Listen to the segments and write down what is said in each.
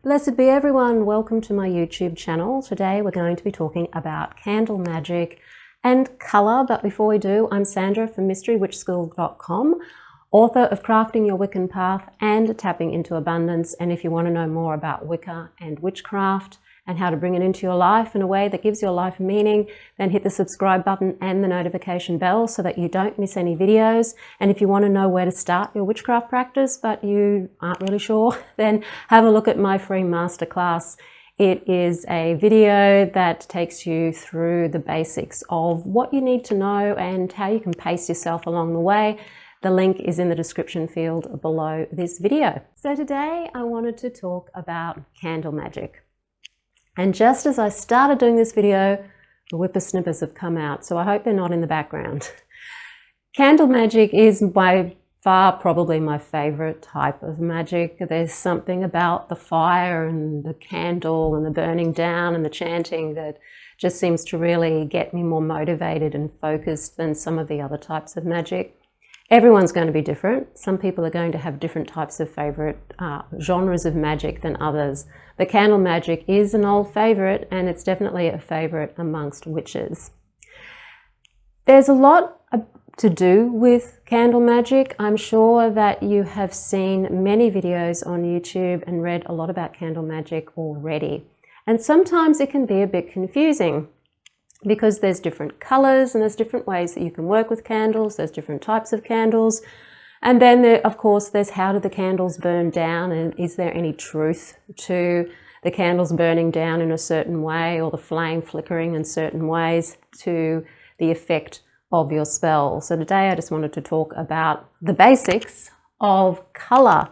Blessed be everyone, welcome to my YouTube channel. Today we're going to be talking about candle magic and colour, but before we do, I'm Sandra from mysterywitchschool.com, author of Crafting Your Wiccan Path and Tapping into Abundance. And if you want to know more about Wicca and witchcraft and how to bring it into your life in a way that gives your life meaning, then hit the subscribe button and the notification bell so that you don't miss any videos. And if you want to know where to start your witchcraft practice but you aren't really sure, then have a look at my free masterclass. It is a video that takes you through the basics of what you need to know and how you can pace yourself along the way. The link is in the description field below this video. So today I wanted to talk about candle magic. And just as I started doing this video, the whippersnippers have come out, so I hope they're not in the background. Candle magic is by far probably my favorite type of magic. There's something about the fire and the candle and the burning down and the chanting that just seems to really get me more motivated and focused than some of the other types of magic. Everyone's going to be different. Some people are going to have different types of favorite genres of magic than others. But candle magic is an old favorite, and it's definitely a favorite amongst witches. There's a lot to do with candle magic. I'm sure that you have seen many videos on YouTube and read a lot about candle magic already. And sometimes it can be a bit confusing, because there's different colors and there's different ways that you can work with candles. There's different types of candles. And then there, of course, there's how do the candles burn down, and is there any truth to the candles burning down in a certain way or the flame flickering in certain ways to the effect of your spell. So today I just wanted to talk about the basics of color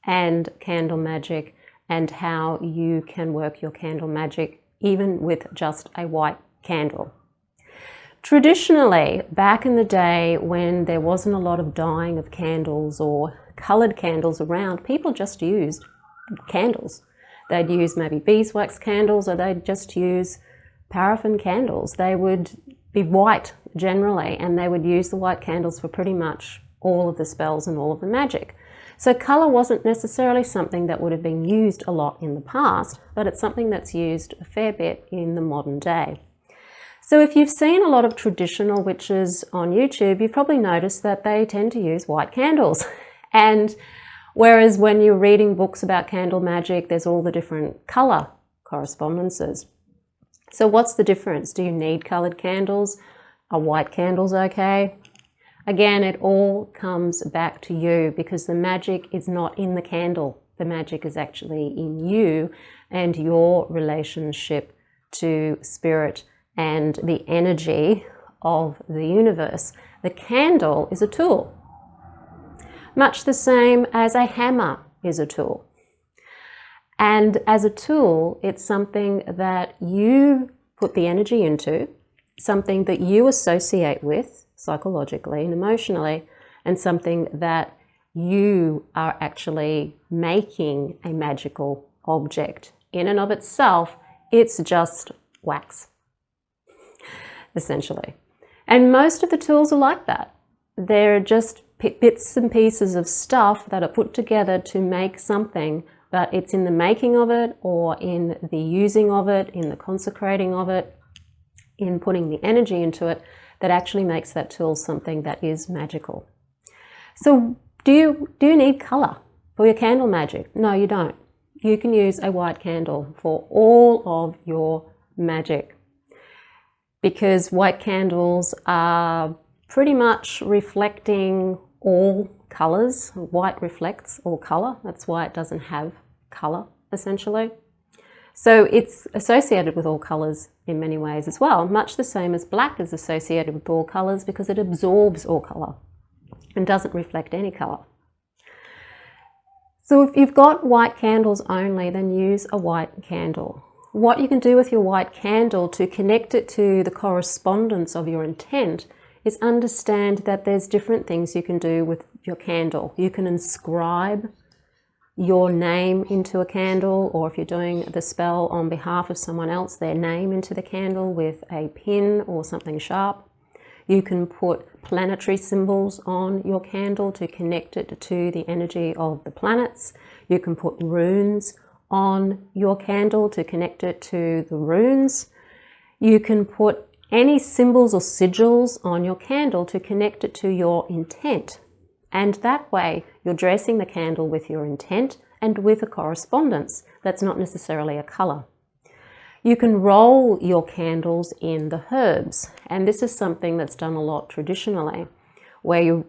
and candle magic and how you can work your candle magic even with just a white candle. Traditionally, back in the day when there wasn't a lot of dyeing of candles or coloured candles around, people just used candles. They'd use maybe beeswax candles, or they'd just use paraffin candles. They would be white generally, and they would use the white candles for pretty much all of the spells and all of the magic. So colour wasn't necessarily something that would have been used a lot in the past, but it's something that's used a fair bit in the modern day. So if you've seen a lot of traditional witches on YouTube, you've probably noticed that they tend to use white candles. And whereas when you're reading books about candle magic, there's all the different colour correspondences. So what's the difference? Do you need coloured candles? Are white candles okay? Again, it all comes back to you, because the magic is not in the candle. The magic is actually in you and your relationship to spirit and the energy of the universe. The candle is a tool, much the same as a hammer is a tool. And as a tool, it's something that you put the energy into, something that you associate with psychologically and emotionally, and something that you are actually making a magical object. In and of itself, it's just wax, essentially. And most of the tools are like that. They're just bits and pieces of stuff that are put together to make something, but it's in the making of it, or in the using of it, in the consecrating of it, in putting the energy into it, that actually makes that tool something that is magical. So do you need colour for your candle magic? No, you don't. You can use a white candle for all of your magic, because white candles are pretty much reflecting all colours. White reflects all colour. That's why it doesn't have colour, essentially. So it's associated with all colours in many ways as well, much the same as black is associated with all colours, because it absorbs all colour and doesn't reflect any colour. So if you've got white candles only, then use a white candle. What you can do with your white candle to connect it to the correspondence of your intent is understand that there's different things you can do with your candle. You can inscribe your name into a candle, or if you're doing the spell on behalf of someone else, their name into the candle with a pin or something sharp. You can put planetary symbols on your candle to connect it to the energy of the planets. You can put runes on your candle to connect it to the runes. You can put any symbols or sigils on your candle to connect it to your intent. And that way you're dressing the candle with your intent and with a correspondence that's not necessarily a color. You can roll your candles in the herbs, and this is something that's done a lot traditionally, where you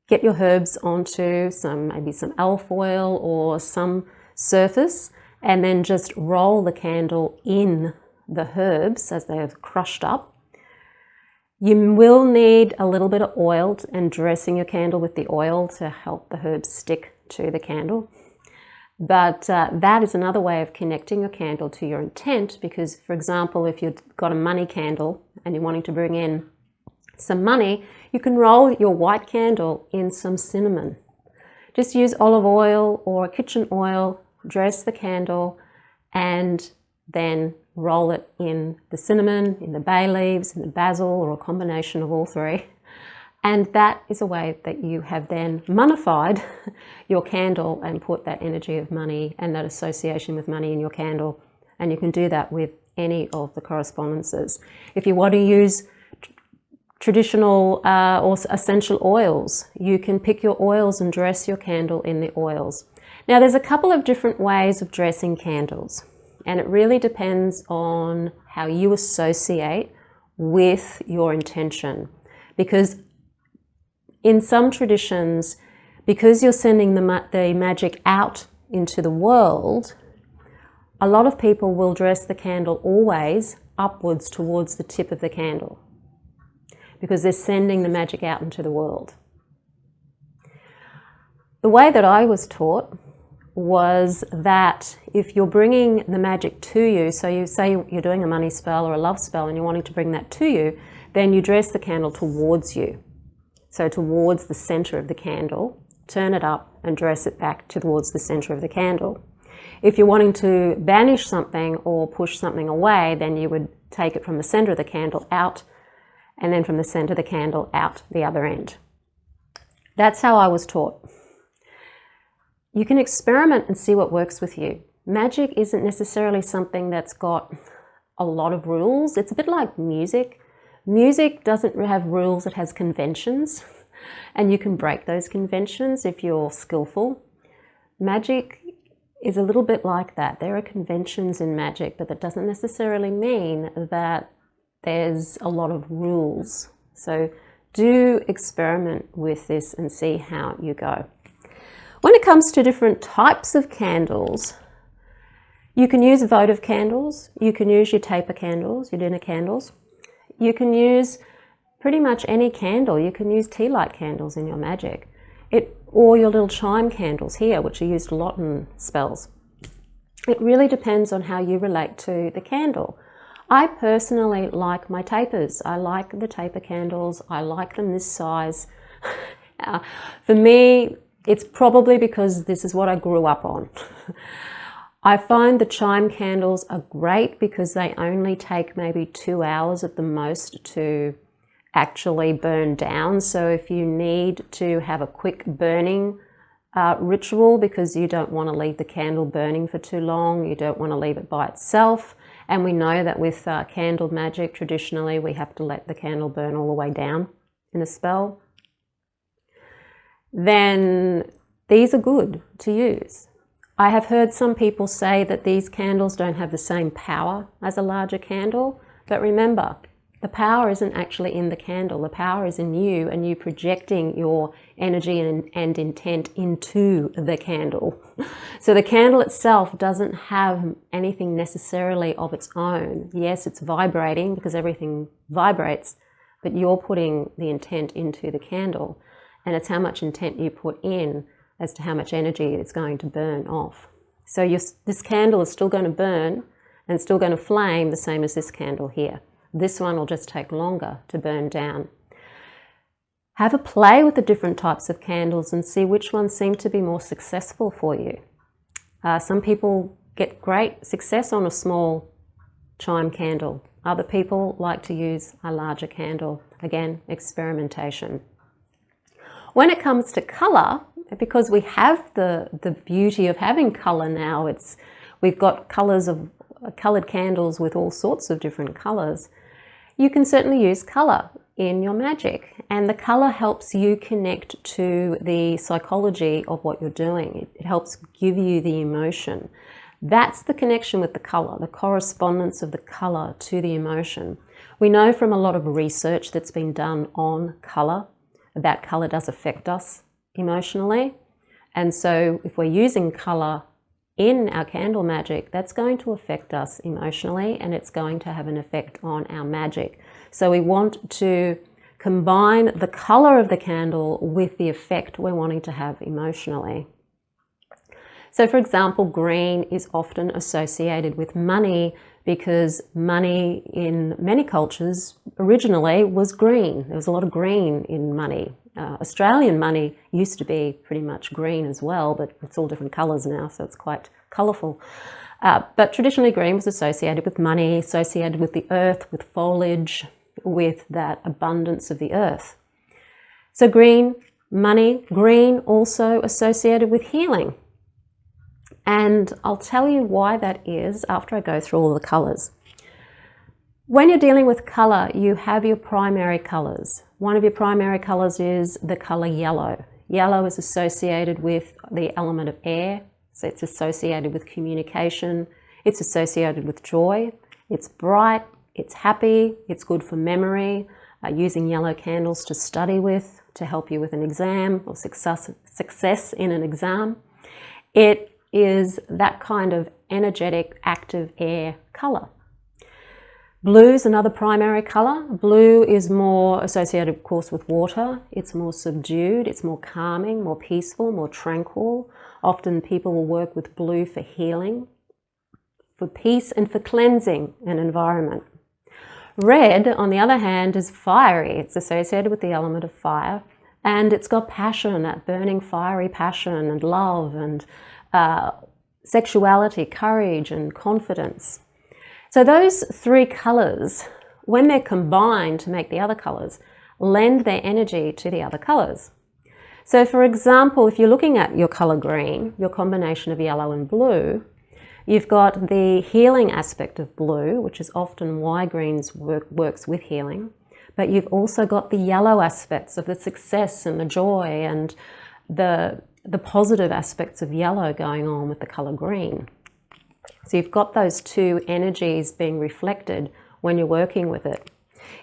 get your herbs onto maybe some alfoil or some surface, and then just roll the candle in the herbs as they're crushed up. You will need a little bit of oil and dressing your candle with the oil to help the herbs stick to the candle. But that is another way of connecting your candle to your intent, because, for example, if you've got a money candle and you're wanting to bring in some money, you can roll your white candle in some cinnamon. Just use olive oil or kitchen oil, dress the candle, and then roll it in the cinnamon, in the bay leaves, in the basil, or a combination of all three. And that is a way that you have then monified your candle and put that energy of money and that association with money in your candle. And you can do that with any of the correspondences. If you want to use traditional or essential oils, you can pick your oils and dress your candle in the oils. Now, there's a couple of different ways of dressing candles, and it really depends on how you associate with your intention. Because in some traditions, because you're sending the magic out into the world, a lot of people will dress the candle always upwards towards the tip of the candle, because they're sending the magic out into the world. The way that I was taught was that if you're bringing the magic to you, so you say you're doing a money spell or a love spell and you're wanting to bring that to you, then you dress the candle towards you. So towards the center of the candle, turn it up and dress it back towards the center of the candle. If you're wanting to banish something or push something away, then you would take it from the center of the candle out, and then from the center of the candle out the other end. That's how I was taught. You can experiment and see what works with you. Magic isn't necessarily something that's got a lot of rules. It's a bit like music. Music doesn't have rules, it has conventions, and you can break those conventions if you're skillful. Magic is a little bit like that. There are conventions in magic, but that doesn't necessarily mean that there's a lot of rules. So do experiment with this and see how you go. When it comes to different types of candles, you can use votive candles, you can use your taper candles, your dinner candles. You can use pretty much any candle. You can use tea light candles in your magic. Or your little chime candles here, which are used a lot in spells. It really depends on how you relate to the candle. I personally like my tapers. I like the taper candles. I like them this size. For me, it's probably because this is what I grew up on. I find the chime candles are great because they only take maybe 2 hours at the most to actually burn down. So if you need to have a quick burning ritual because you don't want to leave the candle burning for too long, you don't want to leave it by itself, and we know that with candle magic, traditionally we have to let the candle burn all the way down in a spell, then these are good to use. I have heard some people say that these candles don't have the same power as a larger candle, but remember, the power isn't actually in the candle. The power is in you and you projecting your energy and intent into the candle. So the candle itself doesn't have anything necessarily of its own. Yes, it's vibrating because everything vibrates, but you're putting the intent into the candle, and it's how much intent you put in as to how much energy it's going to burn off. So this candle is still going to burn and still going to flame the same as this candle here. This one will just take longer to burn down. Have a play with the different types of candles and see which ones seem to be more successful for you. Some people get great success on a small chime candle. Other people like to use a larger candle. Again, experimentation. When it comes to color, because we have the beauty of having color now, we've got coloured candles with all sorts of different colours. You can certainly use colour in your magic, and the colour helps you connect to the psychology of what you're doing. It helps give you the emotion. That's the connection with the colour, the correspondence of the colour to the emotion. We know from a lot of research that's been done on colour that colour does affect us emotionally. And so if we're using colour in our candle magic, that's going to affect us emotionally, and it's going to have an effect on our magic. So we want to combine the colour of the candle with the effect we're wanting to have emotionally. So for example, green is often associated with money because money in many cultures originally was green. There was a lot of green in money. Australian money used to be pretty much green as well, but it's all different colours now, so it's quite colourful. But traditionally green was associated with money, associated with the earth, with foliage, with that abundance of the earth. So green, money, green also associated with healing. And I'll tell you why that is after I go through all the colours. When you're dealing with colour, you have your primary colours. One of your primary colours is the colour yellow. Yellow is associated with the element of air, so it's associated with communication, it's associated with joy, it's bright, it's happy, it's good for memory, using yellow candles to study with, to help you with an exam or success in an exam. It is that kind of energetic, active air colour. Blue is another primary colour. Blue is more associated, of course, with water. It's more subdued, it's more calming, more peaceful, more tranquil. Often people will work with blue for healing, for peace and for cleansing an environment. Red, on the other hand, is fiery. It's associated with the element of fire, and it's got passion, that burning fiery passion and love and sexuality, courage and confidence. So those three colours, when they're combined to make the other colours, lend their energy to the other colours. So for example, if you're looking at your colour green, your combination of yellow and blue, you've got the healing aspect of blue, which is often why greens works with healing, but you've also got the yellow aspects of the success and the joy and the positive aspects of yellow going on with the colour green. So you've got those two energies being reflected when you're working with it.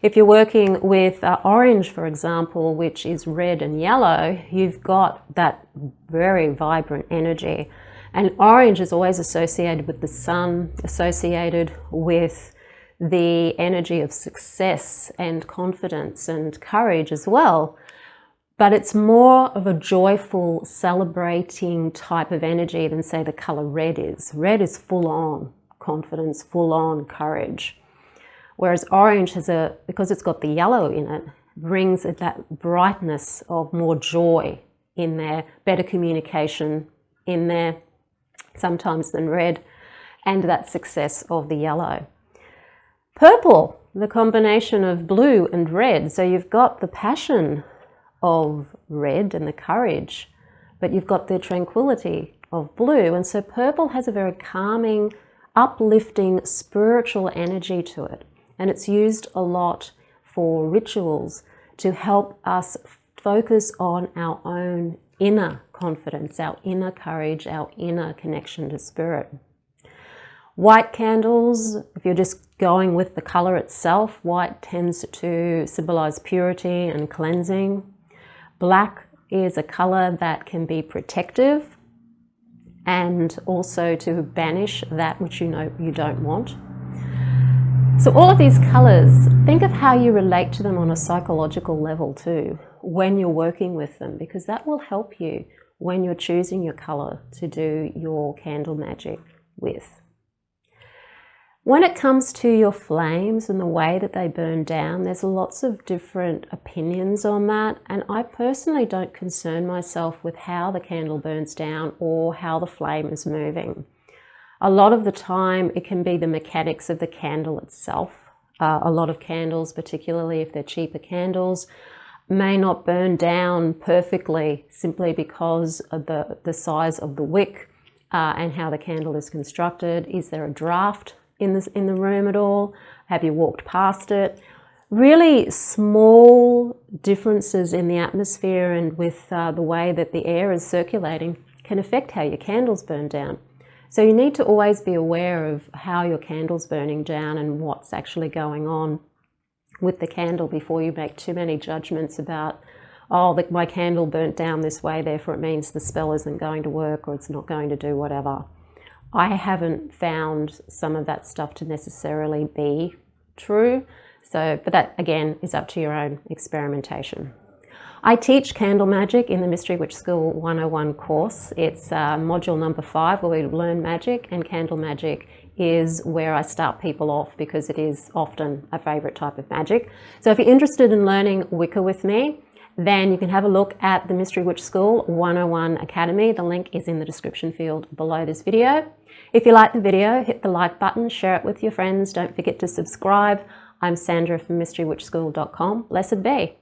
If you're working with orange, for example, which is red and yellow, you've got that very vibrant energy. And orange is always associated with the sun, associated with the energy of success and confidence and courage as well. But it's more of a joyful, celebrating type of energy than, say, the colour red is. Red is full-on confidence, full-on courage. Whereas orange has because it's got the yellow in it, brings that brightness of more joy in there, better communication in there sometimes than red, and that success of the yellow. Purple, the combination of blue and red. So you've got the passion of red and the courage, but you've got the tranquility of blue. And so purple has a very calming, uplifting, spiritual energy to it. And it's used a lot for rituals to help us focus on our own inner confidence, our inner courage, our inner connection to spirit. White candles, if you're just going with the color itself, white tends to symbolize purity and cleansing. Black is a color that can be protective and also to banish that which you know you don't want. So all of these colors, think of how you relate to them on a psychological level too, when you're working with them, because that will help you when you're choosing your color to do your candle magic with. When it comes to your flames and the way that they burn down, there's lots of different opinions on that, and I personally don't concern myself with how the candle burns down or how the flame is moving. A lot of the time it can be the mechanics of the candle itself. A lot of candles, particularly if they're cheaper candles, may not burn down perfectly simply because of the size of the wick. and how the candle is constructed. Is there a draft in the room at all? Have you walked past it? Really small differences in the atmosphere and with the way that the air is circulating can affect how your candles burn down. So you need to always be aware of how your candle's burning down and what's actually going on with the candle before you make too many judgments about, oh, my candle burnt down this way, therefore it means the spell isn't going to work or it's not going to do whatever. I haven't found some of that stuff to necessarily be true. So, but that again is up to your own experimentation. I teach candle magic in the Mystery Witch School 101 course. It's module number 5 where we learn magic, and candle magic is where I start people off because it is often a favourite type of magic. So if you're interested in learning Wicca with me, then you can have a look at the Mystery Witch School 101 Academy. The link is in the description field below this video. If you like the video, hit the like button, share it with your friends. Don't forget to subscribe. I'm Sandra from MysteryWitchSchool.com. Blessed be.